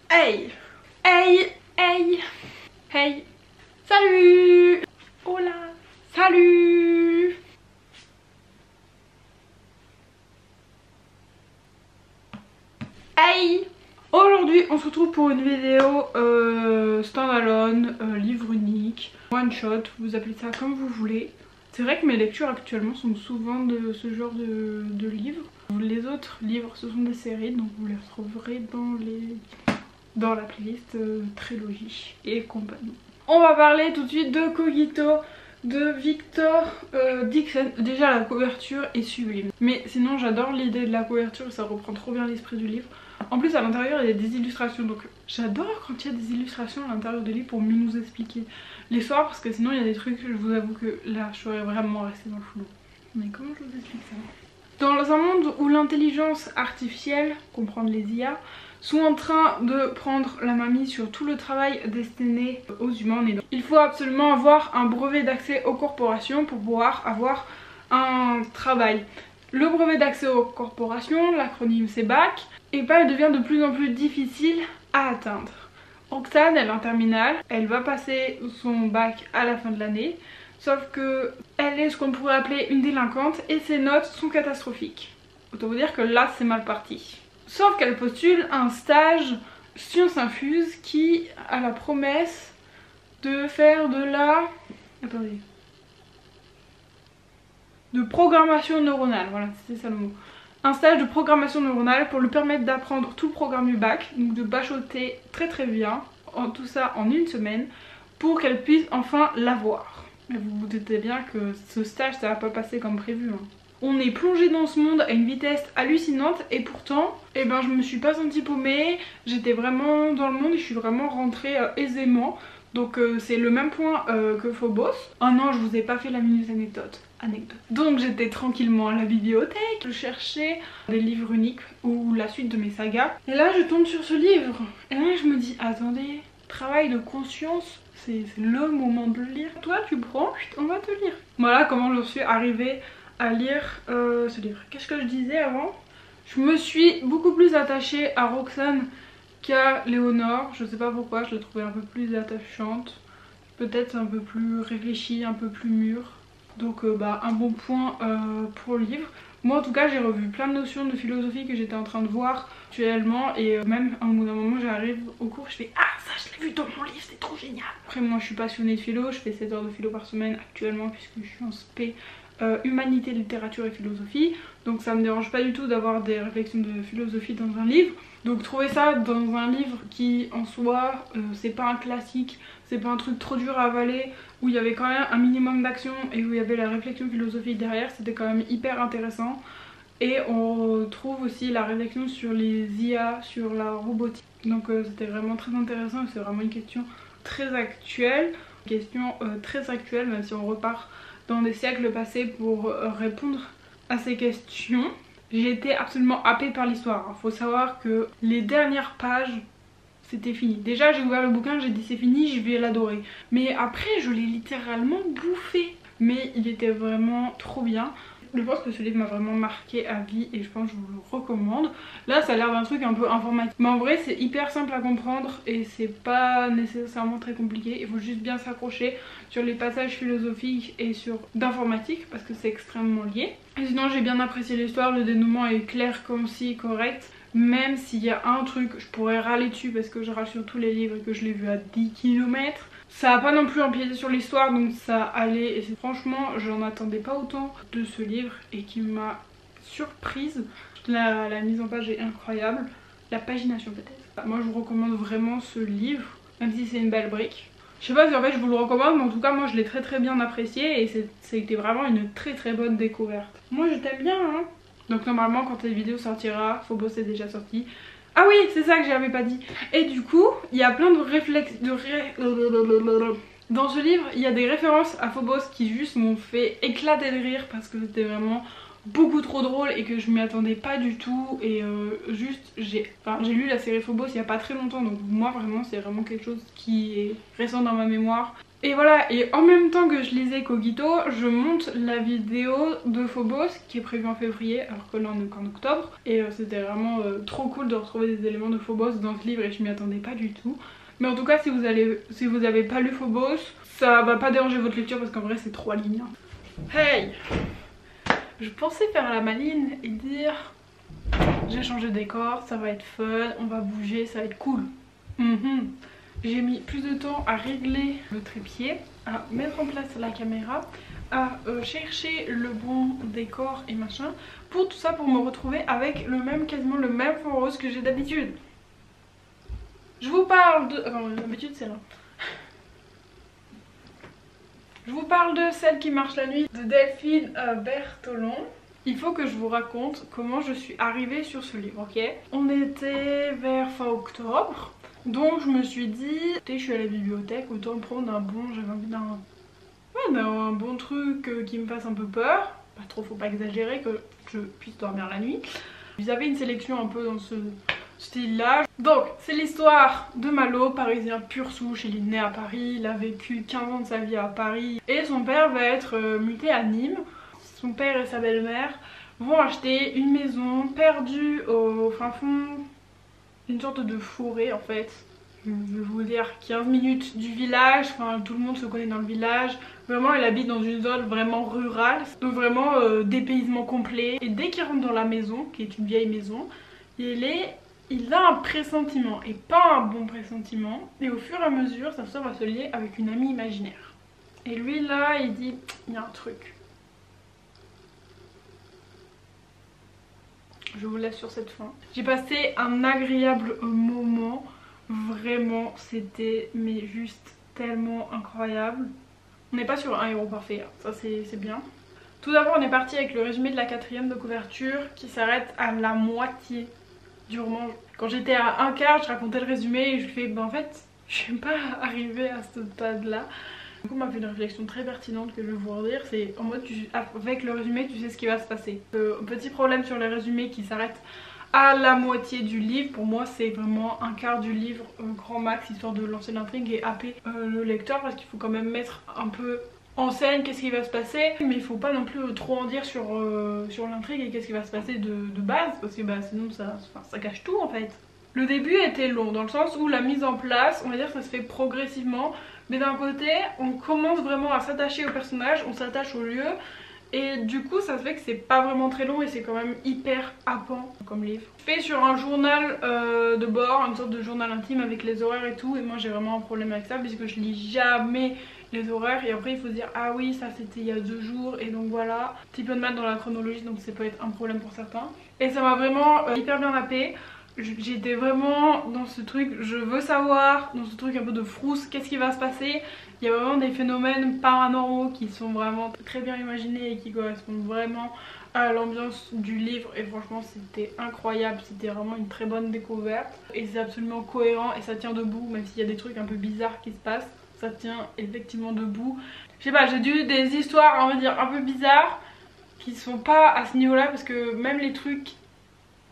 Hey, hey, hey, hey, salut. Hola, salut. Hey. Aujourd'hui on se retrouve pour une vidéo standalone, livre unique, one shot, vous appelez ça comme vous voulez. C'est vrai que mes lectures actuellement sont souvent de ce genre de livres. Les autres livres ce sont des séries, donc vous les retrouverez dans la playlist trilogie et compagnie. On va parler tout de suite de Cogito de Victor Dickson. Déjà la couverture est sublime, mais sinon j'adore l'idée de la couverture, ça reprend trop bien l'esprit du livre. En plus à l'intérieur il y a des illustrations, donc j'adore quand il y a des illustrations à l'intérieur du livre pour mieux nous expliquer l'histoire, parce que sinon il y a des trucs, je vous avoue que là je serais vraiment restée dans le flou. Mais comment je vous explique ça? Dans un monde où l'intelligence artificielle, comprendre les IA, sont en train de prendre la main mise sur tout le travail destiné aux humains, il faut absolument avoir un brevet d'accès aux corporations pour pouvoir avoir un travail. Le brevet d'accès aux corporations, l'acronyme c'est BAC, et bah il devient de plus en plus difficile à atteindre. Roxane, elle est en terminale, elle va passer son bac à la fin de l'année, sauf que elle est ce qu'on pourrait appeler une délinquante et ses notes sont catastrophiques. Autant vous dire que là c'est mal parti. Sauf qu'elle postule un stage sciences infuses qui a la promesse de faire de la... Attendez. De programmation neuronale, voilà, c'était ça le mot. Un stage de programmation neuronale pour lui permettre d'apprendre tout le programme du bac, donc de bachoter très très bien, tout ça en une semaine, pour qu'elle puisse enfin l'avoir. Vous vous doutez bien que ce stage ça va pas passer comme prévu. Hein. On est plongé dans ce monde à une vitesse hallucinante et pourtant, eh ben, je me suis pas sentie paumée, j'étais vraiment dans le monde et je suis vraiment rentrée aisément. Donc c'est le même point que Phobos. Oh non, je vous ai pas fait la minute anecdote. Donc j'étais tranquillement à la bibliothèque, je cherchais des livres uniques ou la suite de mes sagas. Et là je tombe sur ce livre. Et là je me dis, attendez, travail de conscience, c'est le moment de le lire. Toi tu prends, on va te lire. Voilà comment je suis arrivée à lire ce livre. Qu'est-ce que je disais avant? Je me suis beaucoup plus attachée à Roxane qu'à Léonore. Je sais pas pourquoi, je l'ai trouvée un peu plus attachante. Peut-être un peu plus réfléchie, un peu plus mûre. Donc un bon point pour le livre. Moi en tout cas j'ai revu plein de notions de philosophie que j'étais en train de voir actuellement. Et même à un moment j'arrive au cours, je fais ah ça je l'ai vu dans mon livre, c'est trop génial. Après moi je suis passionnée de philo, je fais 7 heures de philo par semaine actuellement puisque je suis en spé humanité, littérature et philosophie. Donc ça me dérange pas du tout d'avoir des réflexions de philosophie dans un livre. Donc trouver ça dans un livre qui en soi c'est pas un classique, c'est pas un truc trop dur à avaler, où il y avait quand même un minimum d'action et où il y avait la réflexion philosophique derrière, c'était quand même hyper intéressant. Et on trouve aussi la réflexion sur les IA, sur la robotique. Donc c'était vraiment très intéressant et c'est vraiment une question très actuelle. Même si on repart dans des siècles passés pour répondre à ces questions. J'ai été absolument happée par l'histoire. Faut savoir que les dernières pages, c'était fini. Déjà j'ai ouvert le bouquin, j'ai dit c'est fini, je vais l'adorer. Mais après je l'ai littéralement bouffé. Mais il était vraiment trop bien. Je pense que ce livre m'a vraiment marqué à vie et je pense que je vous le recommande. Là ça a l'air d'un truc un peu informatique, mais en vrai c'est hyper simple à comprendre et c'est pas nécessairement très compliqué. Il faut juste bien s'accrocher sur les passages philosophiques et sur d'informatique parce que c'est extrêmement lié. Et sinon j'ai bien apprécié l'histoire, le dénouement est clair, concis, correct. Même s'il y a un truc, je pourrais râler dessus parce que je râle sur tous les livres et que je l'ai vu à 10 km. Ça a pas non plus empiété sur l'histoire, donc ça allait. Et franchement, j'en attendais pas autant de ce livre et qui m'a surprise. La mise en page est incroyable. La pagination peut-être. Moi je vous recommande vraiment ce livre, même si c'est une belle brique. Je sais pas si en fait je vous le recommande, mais en tout cas moi je l'ai très bien apprécié et c'était vraiment une très bonne découverte. Moi je t'aime bien hein. Donc normalement quand cette vidéo sortira, Phobos est déjà sorti. Ah oui, c'est ça que j'avais pas dit. Et du coup, il y a plein de réflexes... Dans ce livre, il y a des références à Phobos qui juste m'ont fait éclater de rire parce que c'était vraiment beaucoup trop drôle et que je m'y attendais pas du tout. Et juste j'ai lu la série Phobos il y a pas très longtemps, donc moi vraiment c'est vraiment quelque chose qui est récent dans ma mémoire. Et voilà, et en même temps que je lisais Cogito, je monte la vidéo de Phobos qui est prévue en février alors que là on est qu'en octobre. Et c'était vraiment trop cool de retrouver des éléments de Phobos dans ce livre et je m'y attendais pas du tout. Mais en tout cas si vous avez pas lu Phobos, ça va pas déranger votre lecture parce qu'en vrai c'est 3 lignes. Hey! Je pensais faire la maline et dire j'ai changé de décor, ça va être fun, on va bouger, ça va être cool. J'ai mis plus de temps à régler le trépied, à mettre en place la caméra, à chercher le bon décor et machin. Pour tout ça, pour me retrouver avec quasiment le même fond rose que j'ai d'habitude. Je vous parle de... Enfin, d'habitude c'est là. Je vous parle de Celle qui marche la nuit de Delphine Bertolon. Il faut que je vous raconte comment je suis arrivée sur ce livre, ok? On était vers fin octobre. Donc je me suis dit, je suis à la bibliothèque, autant prendre j'avais envie d'un bon truc qui me fasse un peu peur. Pas trop, faut pas exagérer, que je puisse dormir la nuit. Vous avez une sélection un peu dans ce style là. Donc c'est l'histoire de Malo, parisien pur souche, il est né à Paris, il a vécu 15 ans de sa vie à Paris. Et son père va être muté à Nîmes. Son père et sa belle-mère vont acheter une maison perdue au fin fond, une sorte de forêt en fait. Je vais vous dire 15 minutes du village, enfin tout le monde se connaît dans le village. Vraiment il habite dans une zone vraiment rurale, donc vraiment dépaysement complet. Et dès qu'il rentre dans la maison, qui est une vieille maison, il a un pressentiment, et pas un bon pressentiment. Et au fur et à mesure sa soeur va se lier avec une amie imaginaire. Et lui là il dit, il y a un truc. Je vous laisse sur cette fin. J'ai passé un agréable moment. Vraiment, c'était mais juste tellement incroyable. On n'est pas sur un héros parfait, hein. Ça c'est bien. Tout d'abord on est parti avec le résumé de la 4e de couverture qui s'arrête à la moitié du roman. Quand j'étais à un quart, je racontais le résumé et je fais en fait je suis pas arrivée à ce stade là. Du coup on m'a fait une réflexion très pertinente que je vais vous redire, c'est en mode avec le résumé tu sais ce qui va se passer. Petit problème sur les résumés qui s'arrêtent à la moitié du livre, pour moi c'est vraiment un quart du livre grand max, histoire de lancer l'intrigue et happer le lecteur, parce qu'il faut quand même mettre un peu en scène qu'est-ce qui va se passer, mais il faut pas non plus trop en dire sur l'intrigue et qu'est-ce qui va se passer de base, parce que sinon ça cache tout en fait. Le début était long dans le sens où la mise en place, on va dire que ça se fait progressivement, mais d'un côté on commence vraiment à s'attacher au personnage, on s'attache au lieu. Et du coup ça se fait que c'est pas vraiment très long et c'est quand même hyper happant comme livre. Fait sur un journal de bord, une sorte de journal intime avec les horaires et tout. Et moi j'ai vraiment un problème avec ça puisque je lis jamais les horaires. Et après il faut se dire ah oui ça c'était il y a 2 jours. Et donc voilà, petit peu de maths dans la chronologie donc ça peut être un problème pour certains. Et ça m'a vraiment hyper bien happé. J'étais vraiment dans ce truc, je veux savoir, dans ce truc un peu de frousse, qu'est-ce qui va se passer. Il y a vraiment des phénomènes paranormaux qui sont vraiment très bien imaginés et qui correspondent vraiment à l'ambiance du livre. Et franchement c'était incroyable, c'était vraiment une très bonne découverte. Et c'est absolument cohérent et ça tient debout, même s'il y a des trucs un peu bizarres qui se passent. Ça tient effectivement debout. Je sais pas, j'ai dû des histoires on va dire un peu bizarres qui sont pas à ce niveau là, parce que même les trucs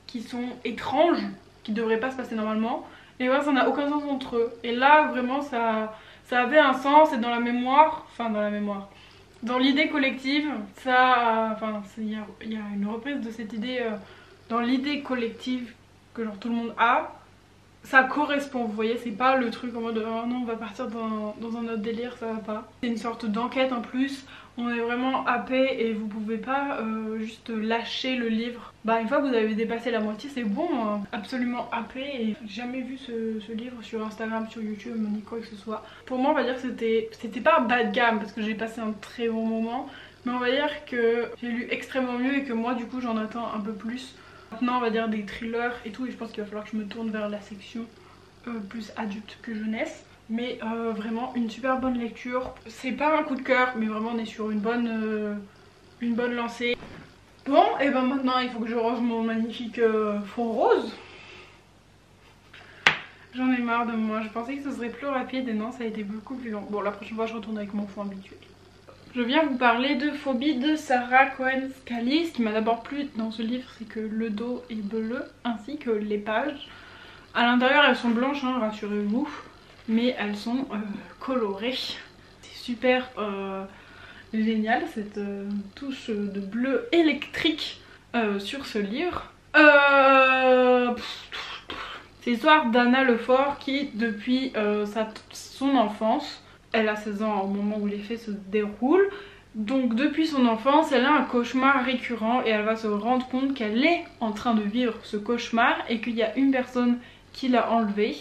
qui sont étranges, qui devraient pas se passer normalement, et voilà ça n'a aucun sens entre eux. Et là vraiment ça avait un sens et dans la mémoire, dans l'idée collective, il y a une reprise de cette idée dans l'idée collective que genre tout le monde a. Ça correspond, vous voyez, c'est pas le truc en mode oh non on va partir dans un autre délire, ça va pas. C'est une sorte d'enquête en plus, on est vraiment happé et vous pouvez pas juste lâcher le livre. Une fois que vous avez dépassé la moitié c'est bon, hein. Absolument happé. Et j'ai jamais vu ce livre sur Instagram, sur YouTube, ni quoi que ce soit. Pour moi on va dire que c'était pas bas de gamme parce que j'ai passé un très bon moment, mais on va dire que j'ai lu extrêmement mieux et que moi du coup j'en attends un peu plus. Maintenant on va dire des thrillers et tout, et je pense qu'il va falloir que je me tourne vers la section plus adulte que jeunesse. Mais vraiment une super bonne lecture. C'est pas un coup de cœur mais vraiment on est sur une bonne lancée. Bon et maintenant il faut que je range mon magnifique fond rose. J'en ai marre de moi, je pensais que ce serait plus rapide et non ça a été beaucoup plus long. Bon la prochaine fois je retourne avec mon fond habituel. Je viens vous parler de Phobie de Sarah Cohen Scalis. Ce qui m'a d'abord plu dans ce livre, c'est que le dos est bleu ainsi que les pages. À l'intérieur elles sont blanches, hein, rassurez-vous, mais elles sont colorées. C'est super génial cette touche de bleu électrique sur ce livre. C'est l'histoire d'Anna Lefort qui depuis son enfance, elle a 16 ans au moment où les faits se déroulent, donc depuis son enfance elle a un cauchemar récurrent et elle va se rendre compte qu'elle est en train de vivre ce cauchemar et qu'il y a une personne qui l'a enlevée.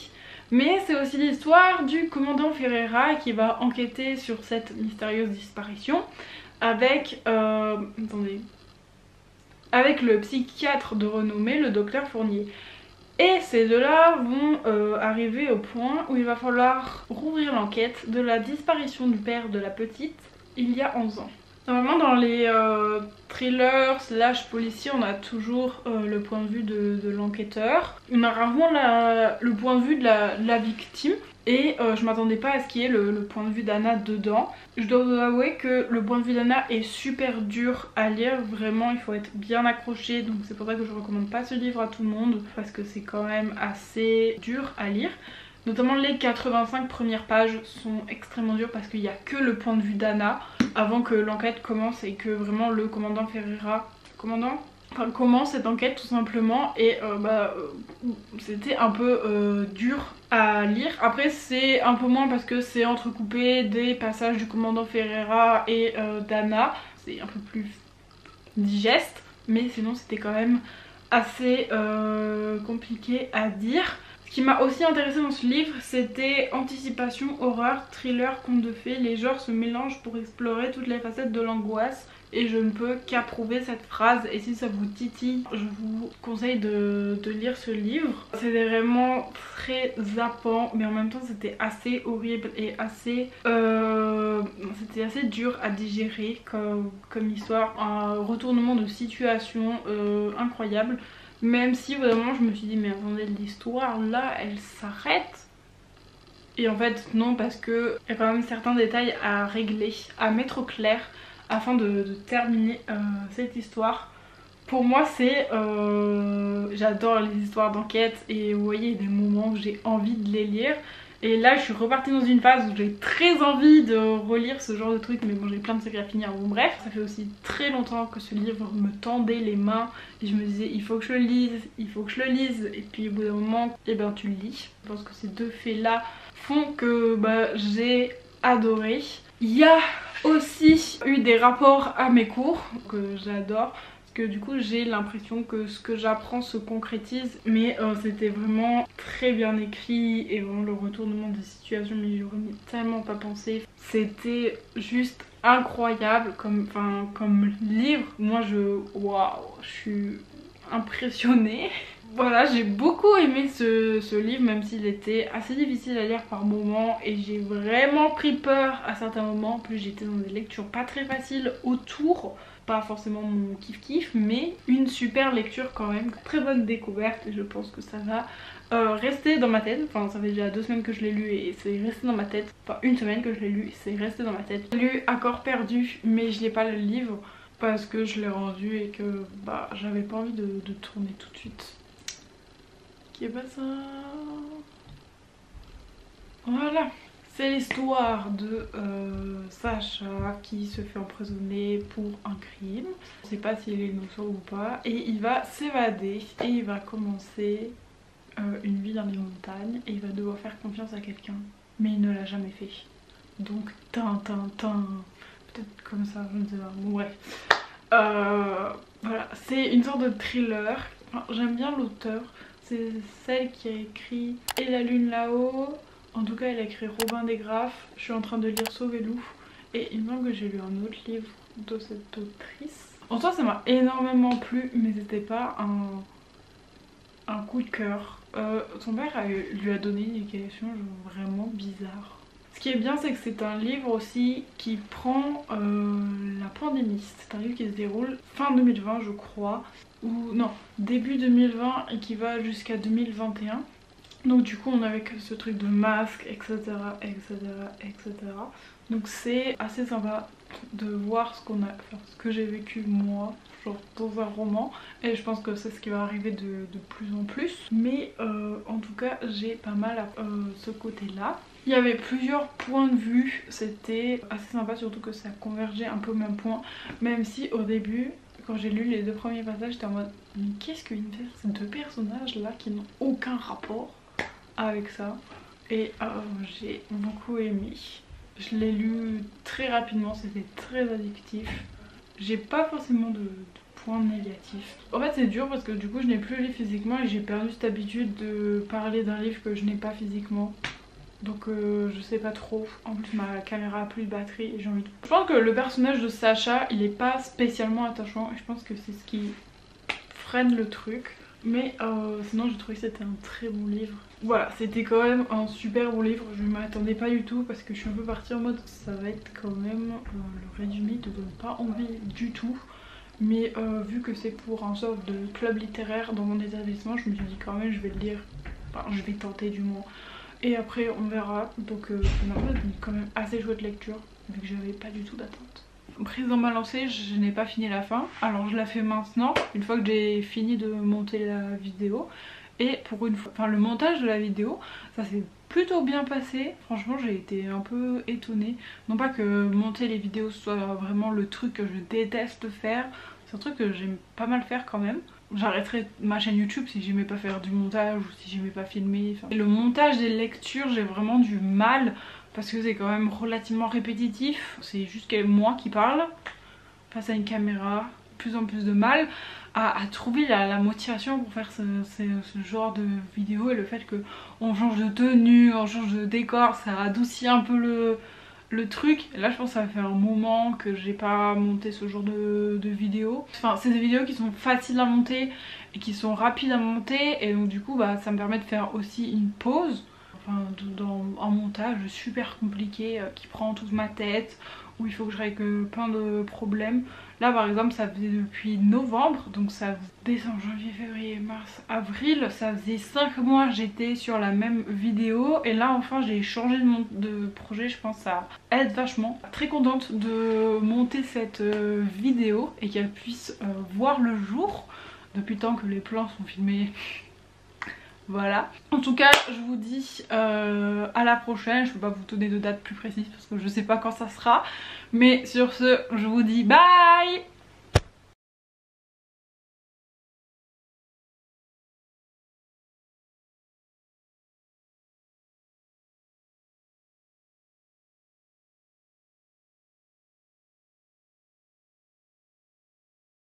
Mais c'est aussi l'histoire du commandant Ferreira qui va enquêter sur cette mystérieuse disparition avec, avec le psychiatre de renommée, le docteur Fournier. Et ces deux-là vont arriver au point où il va falloir rouvrir l'enquête de la disparition du père de la petite il y a 11 ans. Normalement dans les thrillers / policiers on a toujours le point de vue de l'enquêteur. On a rarement le point de vue de la victime. Et je m'attendais pas à ce qu'il y ait le point de vue d'Anna dedans. Je dois vous avouer que le point de vue d'Anna est super dur à lire. Vraiment il faut être bien accroché. Donc c'est pour ça que je recommande pas ce livre à tout le monde. Parce que c'est quand même assez dur à lire. Notamment les 85 premières pages sont extrêmement dures parce qu'il n'y a que le point de vue d'Anna avant que l'enquête commence et que vraiment le commandant Ferreira commence cette enquête tout simplement. Et c'était un peu dur à lire. Après c'est un peu moins parce que c'est entrecoupé des passages du commandant Ferreira et d'Anna. C'est un peu plus digeste, mais sinon c'était quand même assez compliqué à dire. Ce qui m'a aussi intéressé dans ce livre, c'était anticipation, horreur, thriller, conte de fées. Les genres se mélangent pour explorer toutes les facettes de l'angoisse. Et je ne peux qu'approuver cette phrase. Et si ça vous titille, je vous conseille de lire ce livre. C'était vraiment très zappant, mais en même temps c'était assez horrible et assez c'était assez dur à digérer comme histoire. Un retournement de situation incroyable. Même si vraiment je me suis dit mais attendez, l'histoire là elle s'arrête. Et en fait non, parce que il y a quand même certains détails à régler, à mettre au clair afin de terminer cette histoire. Pour moi c'est j'adore les histoires d'enquête et vous voyez il y a des moments où j'ai envie de les lire. Et là je suis repartie dans une phase où j'ai très envie de relire ce genre de truc, mais bon j'ai plein de trucs à finir. Bon bref, ça fait aussi très longtemps que ce livre me tendait les mains et je me disais il faut que je le lise, il faut que je le lise. Et puis au bout d'un moment, et ben tu le lis. Je pense que ces deux faits là font que j'ai adoré. Il y a aussi eu des rapports à mes cours que j'adore. Que du coup j'ai l'impression que ce que j'apprends se concrétise, mais c'était vraiment très bien écrit et vraiment le retournement des situations, mais j'aurais tellement pas pensé. C'était juste incroyable comme livre. Moi je suis impressionnée. Voilà, j'ai beaucoup aimé ce livre, même s'il était assez difficile à lire par moments et j'ai vraiment pris peur à certains moments. En plus j'étais dans des lectures pas très faciles autour. Pas forcément mon kiff kiff, mais une super lecture quand même, très bonne découverte et je pense que ça va rester dans ma tête. Enfin ça fait déjà 2 semaines que je l'ai lu et c'est resté dans ma tête. Enfin 1 semaine que je l'ai lu et c'est resté dans ma tête. J'ai lu Accord perdu mais je n'ai pas le livre parce que je l'ai rendu et que j'avais pas envie de tourner tout de suite. Qui est pas ça. Voilà. C'est l'histoire de Sacha qui se fait emprisonner pour un crime. On ne sait pas s'il est innocent ou pas. Et il va s'évader et il va commencer une vie dans les montagnes. Et il va devoir faire confiance à quelqu'un. Mais il ne l'a jamais fait. Donc, peut-être comme ça, je ne sais pas. Bon, bref. Voilà, c'est une sorte de thriller. Enfin, j'aime bien l'auteur. C'est celle qui a écrit Et la lune là-haut. En tout cas elle a écrit Robin des Graphes. Je suis en train de lire Sauvé-Loup. Et il me semble que j'ai lu un autre livre de cette autrice. En soi ça m'a énormément plu, mais c'était pas un coup de cœur. Son père lui a donné une éducation vraiment bizarre. Ce qui est bien c'est que c'est un livre aussi qui prend la pandémie. C'est un livre qui se déroule fin 2020 je crois. Ou non, début 2020 et qui va jusqu'à 2021. Donc du coup on avait que ce truc de masque, etc, etc, etc. Donc c'est assez sympa de voir ce qu'on a, enfin, ce que j'ai vécu moi, genre dans un roman. Et je pense que c'est ce qui va arriver de plus en plus. Mais en tout cas j'ai pas mal à ce côté là. Il y avait plusieurs points de vue, c'était assez sympa, surtout que ça convergeait un peu au même point. Même si au début, quand j'ai lu les 2 premiers passages, j'étais en mode mais qu'est-ce qu'une ces 2 personnages là qui n'ont aucun rapport avec ça. Et j'ai beaucoup aimé. Je l'ai lu très rapidement, c'était très addictif. J'ai pas forcément de points négatifs. En fait c'est dur parce que du coup je n'ai plus lu physiquement et j'ai perdu cette habitude de parler d'un livre que je n'ai pas physiquement. Donc je sais pas trop. En plus ma caméra a plus de batterie et j'ai envie de... Je pense que le personnage de Sacha il est pas spécialement attachant et je pense que c'est ce qui freine le truc. Mais sinon j'ai trouvé que c'était un très bon livre. Voilà, c'était quand même un super bon livre. Je ne m'attendais pas du tout parce que je suis un peu partie en mode ça va être quand même le résumé ne donne pas envie du tout. Mais vu que c'est pour un sorte de club littéraire dans mon établissement, je me suis dit quand même je vais le lire. Enfin je vais tenter du moins. Et après on verra. Donc c'est quand même assez chouette lecture vu que j'avais pas du tout d'attente. Prise dans ma lancée, je n'ai pas fini la fin, alors je la fais maintenant, une fois que j'ai fini de monter la vidéo. Et pour une fois, enfin le montage de la vidéo, ça s'est plutôt bien passé. Franchement j'ai été un peu étonnée. Non pas que monter les vidéos soit vraiment le truc que je déteste faire, c'est un truc que j'aime pas mal faire quand même. J'arrêterais ma chaîne YouTube si j'aimais pas faire du montage ou si j'aimais pas filmer. Et le montage des lectures, j'ai vraiment du mal parce que c'est quand même relativement répétitif. C'est juste moi qui parle face à une caméra. Plus en plus de mal à trouver la motivation pour faire ce genre de vidéo. Et le fait qu'on change de tenue, on change de décor, ça adoucit un peu le truc. Et là je pense que ça fait un moment que j'ai pas monté ce genre de vidéos. Enfin c'est des vidéos qui sont faciles à monter et qui sont rapides à monter. Et donc du coup bah, ça me permet de faire aussi une pause. Enfin dans un montage super compliqué qui prend toute ma tête, où il faut que je règle plein de problèmes. Là par exemple ça faisait depuis novembre, donc ça faisait décembre, janvier, février, mars, avril, ça faisait 5 mois que j'étais sur la même vidéo. Et là enfin j'ai changé de projet, je pense que ça aide vachement. Très contente de monter cette vidéo et qu'elle puisse voir le jour depuis le temps que les plans sont filmés. Voilà. En tout cas je vous dis à la prochaine. Je peux pas vous donner de date plus précise parce que je sais pas quand ça sera. Mais sur ce je vous dis bye.